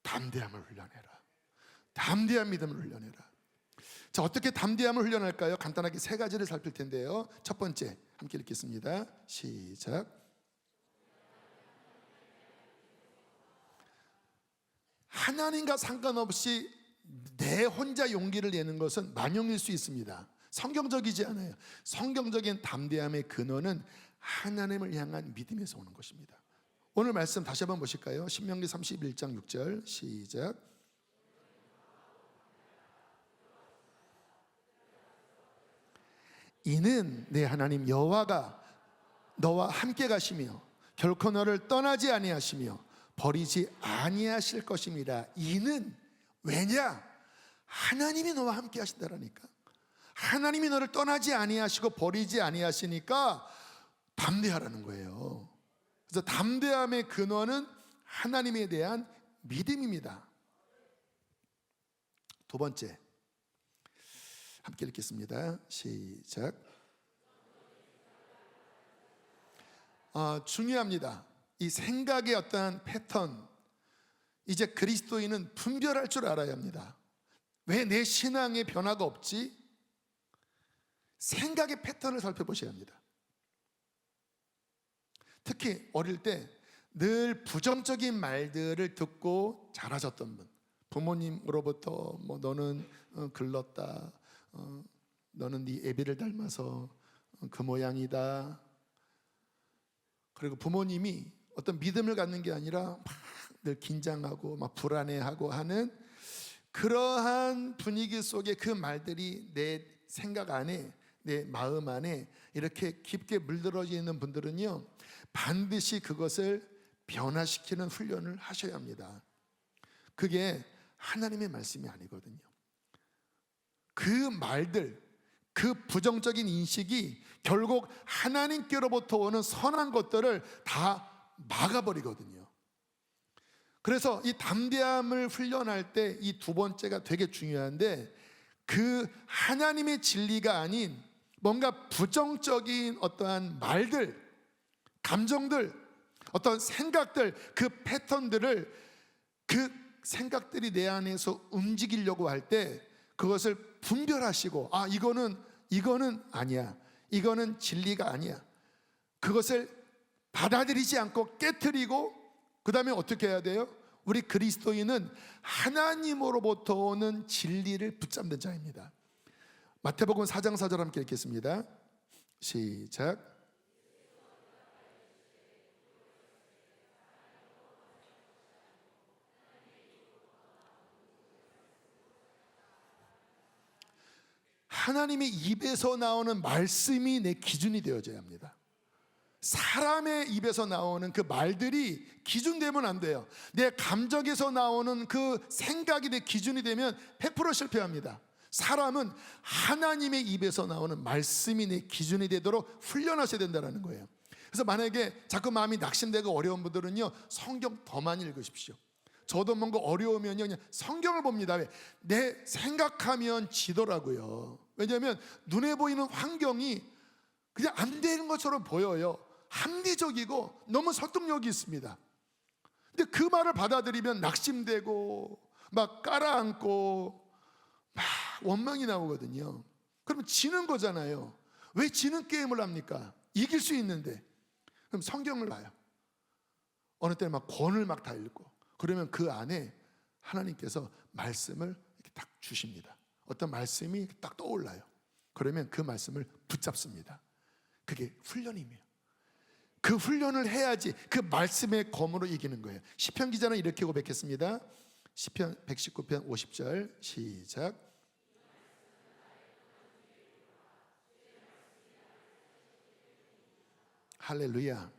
담대함을 훈련해라. 담대한 믿음을 훈련해라. 자, 어떻게 담대함을 훈련할까요? 간단하게 세 가지를 살필 텐데요. 첫 번째, 함께 읽겠습니다. 시작. 하나님과 상관없이 내 혼자 용기를 내는 것은 만용일 수 있습니다. 성경적이지 않아요. 성경적인 담대함의 근원은 하나님을 향한 믿음에서 오는 것입니다. 오늘 말씀 다시 한번 보실까요? 신명기 31장 6절 시작. 이는 내 하나님 여호와가 너와 함께 가시며 결코 너를 떠나지 아니하시며 버리지 아니하실 것입니다. 이는 왜냐? 하나님이 너와 함께 하신다라니까. 하나님이 너를 떠나지 아니하시고 버리지 아니하시니까 담대하라는 거예요. 그래서 담대함의 근원은 하나님에 대한 믿음입니다. 두 번째, 함께 읽겠습니다. 시작. 중요합니다. 이 생각의 어떠한 패턴, 이제 그리스도인은 분별할 줄 알아야 합니다. 왜 내 신앙에 변화가 없지? 생각의 패턴을 살펴보셔야 합니다. 특히 어릴 때 늘 부정적인 말들을 듣고 자라셨던 분, 부모님으로부터 뭐 너는 글렀다, 너는 네 애비를 닮아서 그 모양이다. 그리고 부모님이 어떤 믿음을 갖는 게 아니라 막 늘 긴장하고 막 불안해하고 하는 그러한 분위기 속에 그 말들이 내 생각 안에, 내 마음 안에 이렇게 깊게 물들어져 있는 분들은요, 반드시 그것을 변화시키는 훈련을 하셔야 합니다. 그게 하나님의 말씀이 아니거든요. 그 말들, 그 부정적인 인식이 결국 하나님께로부터 오는 선한 것들을 다 막아버리거든요. 그래서 이 담대함을 훈련할 때 이 두 번째가 되게 중요한데, 그 하나님의 진리가 아닌 뭔가 부정적인 어떠한 말들, 감정들, 어떤 생각들, 그 패턴들을, 그 생각들이 내 안에서 움직이려고 할 때 그것을 분별하시고, 아, 이거는 아니야, 이거는 진리가 아니야, 그것을 받아들이지 않고 깨트리고, 그 다음에 어떻게 해야 돼요? 우리 그리스도인은 하나님으로부터 오는 진리를 붙잡는 자입니다. 마태복음 4장 4절 함께 읽겠습니다. 시작. 하나님의 입에서 나오는 말씀이 내 기준이 되어져야 합니다. 사람의 입에서 나오는 그 말들이 기준되면 안 돼요. 내 감정에서 나오는 그 생각이 내 기준이 되면 100% 실패합니다. 사람은 하나님의 입에서 나오는 말씀이 내 기준이 되도록 훈련하셔야 된다는 거예요. 그래서 만약에 자꾸 마음이 낙심되고 어려운 분들은요, 성경 더 많이 읽으십시오. 저도 뭔가 어려우면요, 그냥 성경을 봅니다. 왜? 내 생각하면 지더라고요. 왜냐하면 눈에 보이는 환경이 그냥 안 되는 것처럼 보여요. 합리적이고 너무 설득력이 있습니다. 근데 그 말을 받아들이면 낙심되고 막 깔아앉고 막 원망이 나오거든요. 그러면 지는 거잖아요. 왜 지는 게임을 합니까? 이길 수 있는데. 그럼 성경을 봐요. 어느 때는 막 권을 막 다 읽고, 그러면 그 안에 하나님께서 말씀을 이렇게 딱 주십니다. 어떤 말씀이 딱 떠올라요. 그러면 그 말씀을 붙잡습니다. 그게 훈련이에요. 그 훈련을 해야지 그 말씀의 검으로 이기는 거예요. 시편 기자는 이렇게 고백했습니다. 시편 119편 50절 시작. 할렐루야.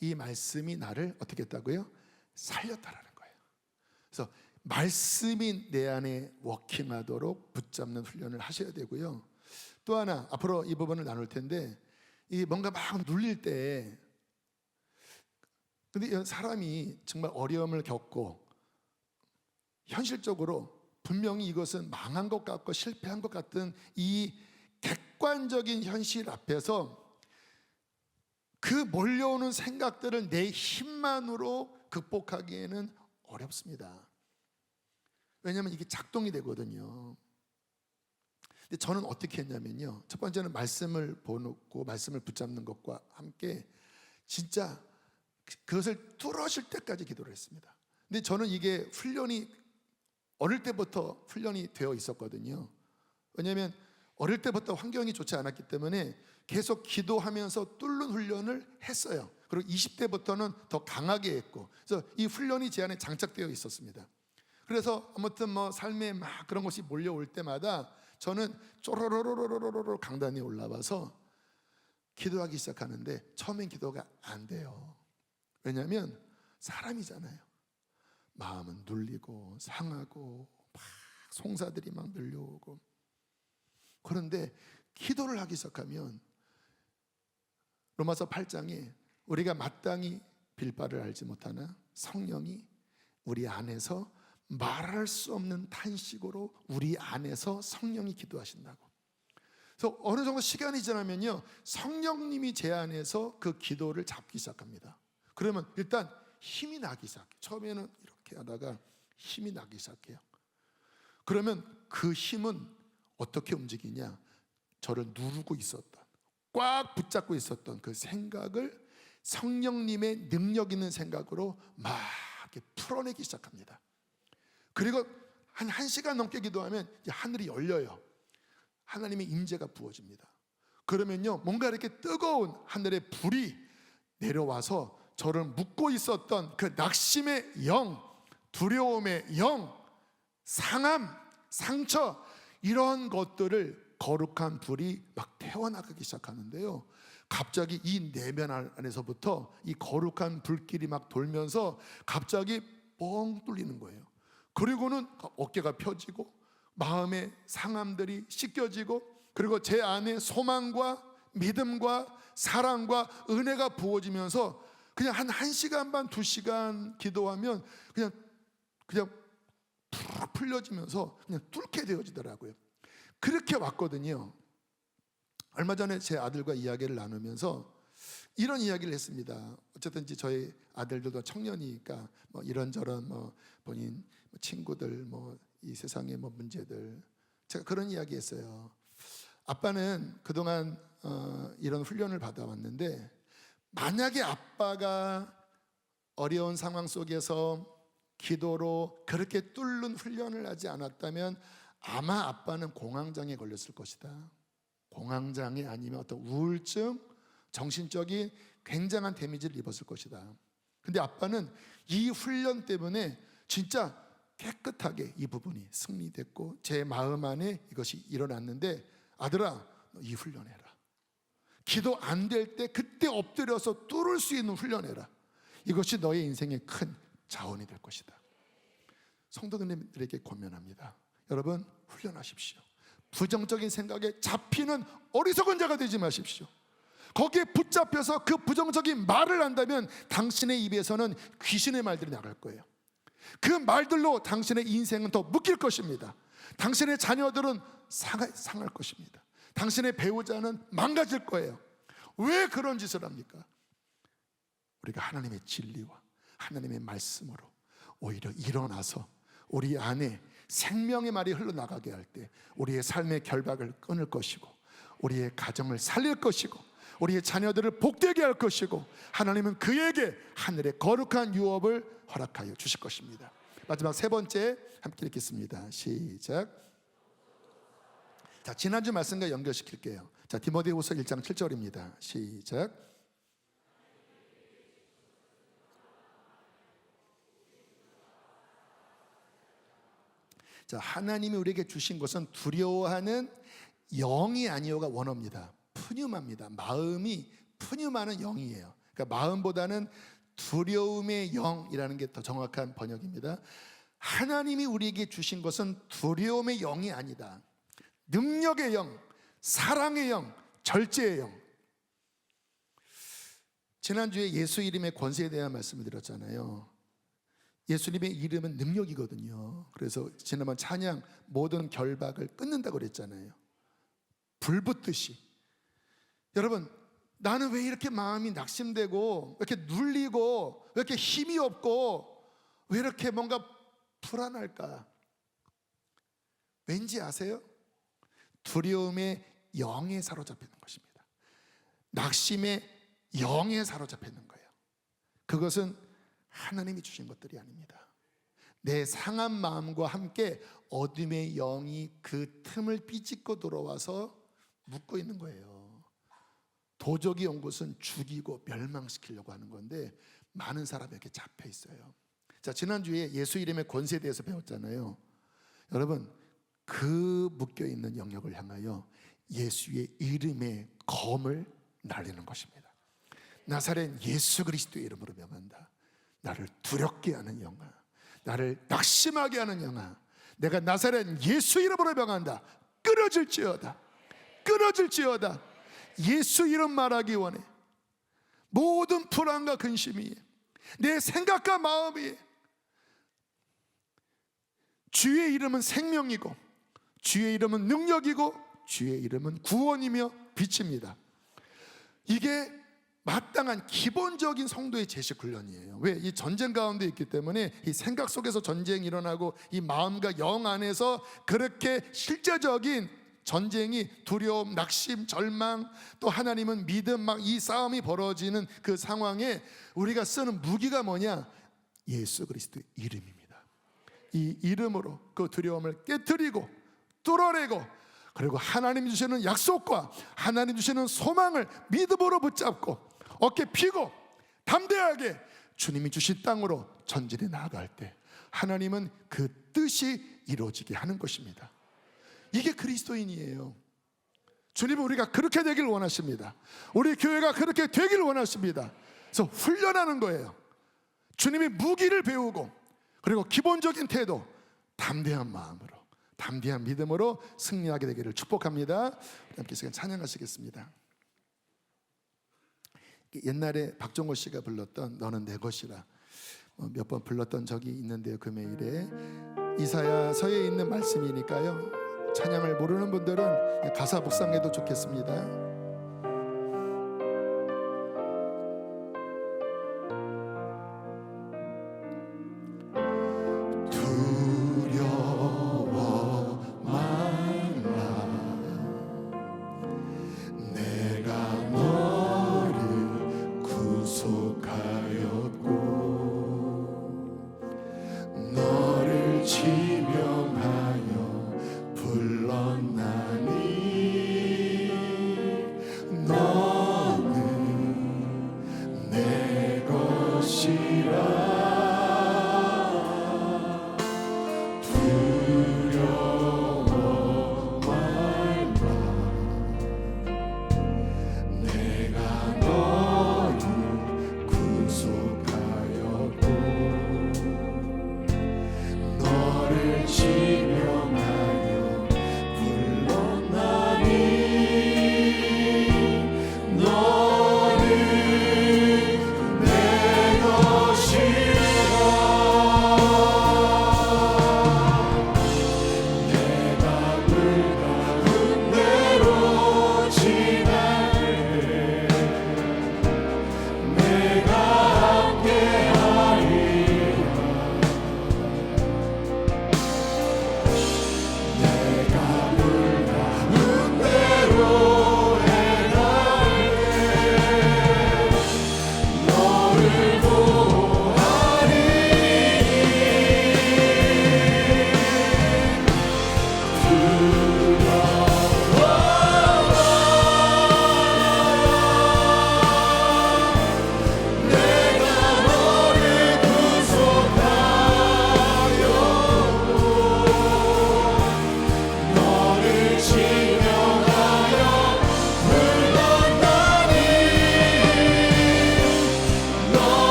이 말씀이 나를 어떻게 했다고요? 살렸다라는 거예요. 그래서 말씀이 내 안에 워킹하도록 붙잡는 훈련을 하셔야 되고요. 또 하나, 앞으로 이 부분을 나눌 텐데, 이 뭔가 막 눌릴 때, 근데 사람이 정말 어려움을 겪고 현실적으로 분명히 이것은 망한 것 같고 실패한 것 같은 이 객관적인 현실 앞에서 그 몰려오는 생각들을 내 힘만으로 극복하기에는 어렵습니다. 왜냐하면 이게 작동이 되거든요. 근데 저는 어떻게 했냐면요, 첫 번째는 말씀을 보놓고 말씀을 붙잡는 것과 함께 진짜 그것을 뚫어질 때까지 기도를 했습니다. 근데 저는 이게 훈련이 어릴 때부터 훈련이 되어 있었거든요. 왜냐하면 어릴 때부터 환경이 좋지 않았기 때문에 계속 기도하면서 뚫는 훈련을 했어요. 그리고 20대부터는 더 강하게 했고, 그래서 이 훈련이 제 안에 장착되어 있었습니다. 그래서 아무튼 뭐 삶에 막 그런 것이 몰려올 때마다 저는 쪼로로로로로로 강단에 올라와서 기도하기 시작하는데 처음엔 기도가 안 돼요. 왜냐하면 사람이잖아요. 마음은 눌리고 상하고 막 송사들이 막 밀려오고. 그런데 기도를 하기 시작하면 로마서 8장에 우리가 마땅히 빌 바를 알지 못하나 성령이 우리 안에서 말할 수 없는 탄식으로 우리 안에서 성령이 기도하신다고. 그래서 어느 정도 시간이 지나면요, 성령님이 제 안에서 그 기도를 잡기 시작합니다. 그러면 일단 힘이 나기 시작해요. 처음에는 이렇게 하다가 힘이 나기 시작해요. 그러면 그 힘은 어떻게 움직이냐, 저를 누르고 있었던, 꽉 붙잡고 있었던 그 생각을 성령님의 능력 있는 생각으로 막 이렇게 풀어내기 시작합니다. 그리고 한 1시간 넘게 기도하면 이제 하늘이 열려요. 하나님의 임재가 부어집니다. 그러면요, 뭔가 이렇게 뜨거운 하늘의 불이 내려와서 저를 묶고 있었던 그 낙심의 영, 두려움의 영, 상함, 상처, 이런 것들을 거룩한 불이 막 태워나가기 시작하는데요, 갑자기 이 내면 안에서부터 이 거룩한 불길이 막 돌면서 갑자기 뻥 뚫리는 거예요. 그리고는 어깨가 펴지고 마음의 상함들이 씻겨지고, 그리고 제 안에 소망과 믿음과 사랑과 은혜가 부어지면서 그냥 한 1시간 반, 2시간 기도하면 그냥 푹 풀려지면서 그냥 뚫게 되어지더라고요. 그렇게 왔거든요. 얼마 전에 제 아들과 이야기를 나누면서 이런 이야기를 했습니다. 어쨌든 저희 아들들도 청년이니까 뭐 이런저런 뭐 본인 친구들 뭐 이 세상의 뭐 문제들, 제가 그런 이야기 했어요. 아빠는 그동안 이런 훈련을 받아왔는데 만약에 아빠가 어려운 상황 속에서 기도로 그렇게 뚫는 훈련을 하지 않았다면 아마 아빠는 공황장애 걸렸을 것이다. 공황장애 아니면 어떤 우울증, 정신적인 굉장한 데미지를 입었을 것이다. 근데 아빠는 이 훈련 때문에 진짜 깨끗하게 이 부분이 승리됐고 제 마음 안에 이것이 일어났는데, 아들아, 너 이 훈련해라. 기도 안 될 때 그때 엎드려서 뚫을 수 있는 훈련해라. 이것이 너의 인생의 큰 자원이 될 것이다. 성도님들에게 권면합니다. 여러분, 훈련하십시오. 부정적인 생각에 잡히는 어리석은 자가 되지 마십시오. 거기에 붙잡혀서 그 부정적인 말을 한다면 당신의 입에서는 귀신의 말들이 나갈 거예요. 그 말들로 당신의 인생은 더 묶일 것입니다. 당신의 자녀들은 상할 것입니다. 당신의 배우자는 망가질 거예요. 왜 그런 짓을 합니까? 우리가 하나님의 진리와 하나님의 말씀으로 오히려 일어나서 우리 안에 생명의 말이 흘러나가게 할 때 우리의 삶의 결박을 끊을 것이고, 우리의 가정을 살릴 것이고, 우리의 자녀들을 복되게 할 것이고, 하나님은 그에게 하늘의 거룩한 유업을 허락하여 주실 것입니다. 마지막 세 번째 함께 읽겠습니다. 시작. 자, 지난주 말씀과 연결시킬게요. 자, 디모데후서 1장 7절입니다. 시작. 자, 하나님이 우리에게 주신 것은 두려워하는 영이 아니오가 원어입니다. 푸뉴마입니다. 마음이 푸뉴마는 영이에요. 그러니까 마음보다는 두려움의 영이라는 게 더 정확한 번역입니다. 하나님이 우리에게 주신 것은 두려움의 영이 아니다. 능력의 영, 사랑의 영, 절제의 영. 지난주에 예수 이름의 권세에 대한 말씀을 드렸잖아요. 예수님의 이름은 능력이거든요. 그래서 지난번 찬양 모든 결박을 끊는다고 그랬잖아요. 불 붙듯이. 여러분, 나는 왜 이렇게 마음이 낙심되고, 왜 이렇게 눌리고, 왜 이렇게 힘이 없고, 왜 이렇게 뭔가 불안할까? 왠지 아세요? 두려움의 영에 사로잡히는 것입니다. 낙심의 영에 사로잡히는 거예요. 그것은 하나님이 주신 것들이 아닙니다. 내 상한 마음과 함께 어둠의 영이 그 틈을 삐짓고 들어와서 묶고 있는 거예요. 도적이 온 것은 죽이고 멸망시키려고 하는 건데 많은 사람이 이렇게 잡혀 있어요. 자, 지난주에 예수 이름의 권세에 대해서 배웠잖아요. 여러분, 그 묶여있는 영역을 향하여 예수의 이름의 검을 날리는 것입니다. 나사렛 예수 그리스도의 이름으로 명한다. 나를 두렵게 하는 영아, 나를 낙심하게 하는 영아, 내가 나사렛 예수 이름으로 명한다. 끊어질지어다. 끊어질지어다. 예수 이름 말하기 원해. 모든 불안과 근심이, 내 생각과 마음이, 주의 이름은 생명이고 주의 이름은 능력이고 주의 이름은 구원이며 빛입니다. 이게 마땅한 기본적인 성도의 제식 훈련이에요. 왜? 이 전쟁 가운데 있기 때문에 이 생각 속에서 전쟁이 일어나고 이 마음과 영 안에서 그렇게 실제적인 전쟁이, 두려움, 낙심, 절망, 또 하나님은 믿음, 막 이 싸움이 벌어지는 그 상황에 우리가 쓰는 무기가 뭐냐? 예수 그리스도의 이름입니다. 이 이름으로 그 두려움을 깨트리고 뚫어내고, 그리고 하나님 주시는 약속과 하나님 주시는 소망을 믿음으로 붙잡고 어깨 펴고 담대하게 주님이 주신 땅으로 전진해 나아갈 때 하나님은 그 뜻이 이루어지게 하는 것입니다. 이게 그리스도인이에요. 주님은 우리가 그렇게 되길 원하십니다. 우리 교회가 그렇게 되길 원하십니다. 그래서 훈련하는 거예요. 주님이 무기를 배우고, 그리고 기본적인 태도, 담대한 마음으로 담대한 믿음으로 승리하게 되기를 축복합니다. 함께 시간 찬양하시겠습니다. 옛날에 박종호 씨가 불렀던 너는 내 것이라 몇 번 불렀던 적이 있는데요. 금요일에 이사야서에 있는 말씀이니까요, 찬양을 모르는 분들은 가사 묵상해도 좋겠습니다.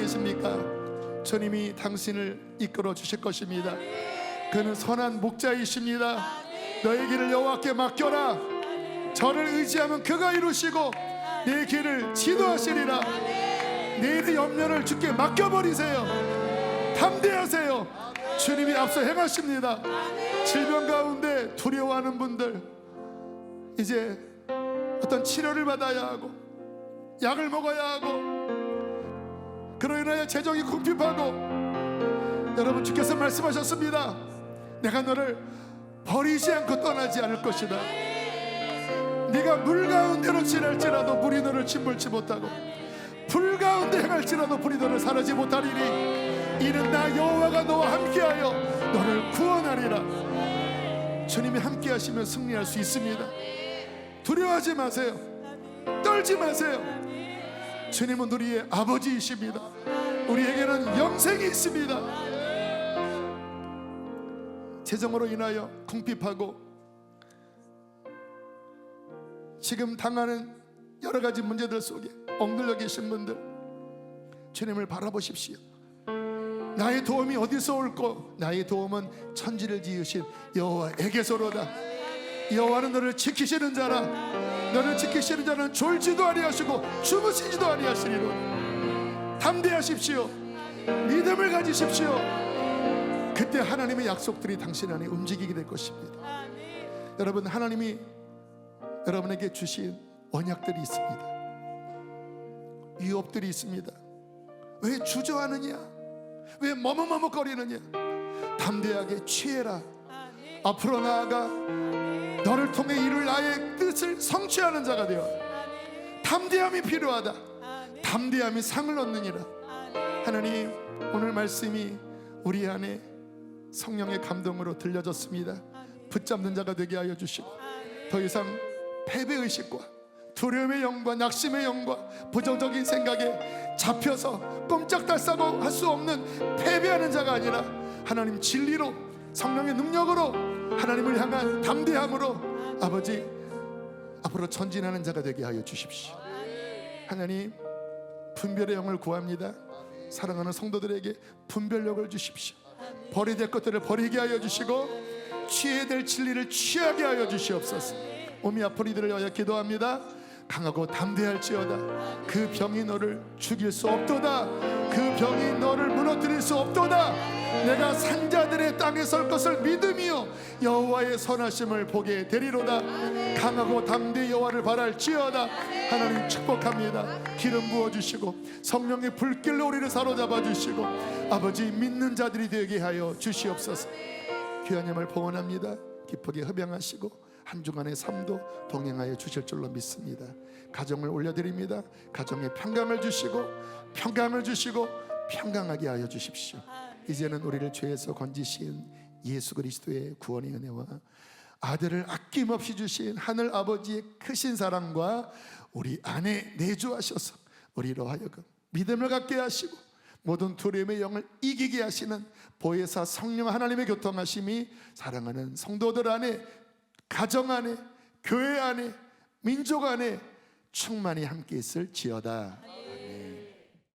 계십니까? 주님이 당신을 이끌어 주실 것입니다. 그는 선한 목자이십니다. 너의 길을 여호와께 맡겨라. 저를 의지하면 그가 이루시고 내 길을 지도하시리라. 내일의 염려를 주께 맡겨버리세요. 담대하세요. 주님이 앞서 행하십니다. 질병 가운데 두려워하는 분들, 이제 어떤 치료를 받아야 하고 약을 먹어야 하고 그로 인하여 재정이 궁핍하고, 여러분 주께서 말씀하셨습니다. 내가 너를 버리지 않고 떠나지 않을 것이다. 네가 물 가운데로 지날지라도 물이 너를 침몰치 못하고 불 가운데 행할지라도 불이 너를 사르지 못하리니 이는 나 여호와가 너와 함께하여 너를 구원하리라. 주님이 함께하시면 승리할 수 있습니다. 두려워하지 마세요. 떨지 마세요. 주님은 우리의 아버지이십니다. 우리에게는 영생이 있습니다. 재정으로 인하여 궁핍하고 지금 당하는 여러 가지 문제들 속에 엉들려 계신 분들, 주님을 바라보십시오. 나의 도움이 어디서 올꼬? 나의 도움은 천지를 지으신 여호와에게서로다. 여호와는 너를 지키시는 자라. 너를 지키시는 자는 졸지도 아니하시고 주무시지도 아니하시리로다. 담대하십시오. 믿음을 가지십시오. 그때 하나님의 약속들이 당신 안에 움직이게 될 것입니다. 여러분, 하나님이 여러분에게 주신 언약들이 있습니다. 유업들이 있습니다. 왜 주저하느냐? 왜 머뭇머뭇거리느냐? 담대하게 취해라. 앞으로 나아가 너를 통해 이룰 나의 뜻을 성취하는 자가 되어. 담대함이 필요하다. 담대함이 상을 얻느니라. 하나님, 오늘 말씀이 우리 안에 성령의 감동으로 들려졌습니다. 붙잡는 자가 되게 하여 주시고, 더 이상 패배의식과 두려움의 영과 낙심의 영과 부정적인 생각에 잡혀서 꼼짝달싹하고 할 수 없는 패배하는 자가 아니라 하나님 진리로, 성령의 능력으로, 하나님을 향한 담대함으로 아버지 앞으로 전진하는 자가 되게 하여 주십시오. 하나님, 분별의 영을 구합니다. 사랑하는 성도들에게 분별력을 주십시오. 버려야 될 것들을 버리게 하여 주시고 취해야 될 진리를 취하게 하여 주시옵소서. 몸이 아픈 이들을 위하여 기도합니다. 강하고 담대할지어다. 그 병이 너를 죽일 수 없도다. 그 병이 너를 무너뜨릴 수 없도다. 내가 산자들의 땅에 설 것을 믿으며 여호와의 선하심을 보게 되리로다. 강하고 담대히 여호와를 바랄지어다. 하나님 축복합니다. 기름 부어주시고 성령의 불길로 우리를 사로잡아 주시고 아버지 믿는 자들이 되게 하여 주시옵소서. 귀하님을 봉헌합니다. 기쁘게 흡양하시고 한 주간의 삶도 동행하여 주실 줄로 믿습니다. 가정을 올려드립니다. 가정에 평강을 주시고 평강하게 하여 주십시오. 이제는 우리를 죄에서 건지신 예수 그리스도의 구원의 은혜와 아들을 아낌없이 주신 하늘 아버지의 크신 사랑과 우리 안에 내주하셔서 우리로 하여금 믿음을 갖게 하시고 모든 두려움의 영을 이기게 하시는 보혜사 성령 하나님의 교통하심이 사랑하는 성도들 안에, 가정 안에, 교회 안에, 민족 안에 충만히 함께 있을지어다.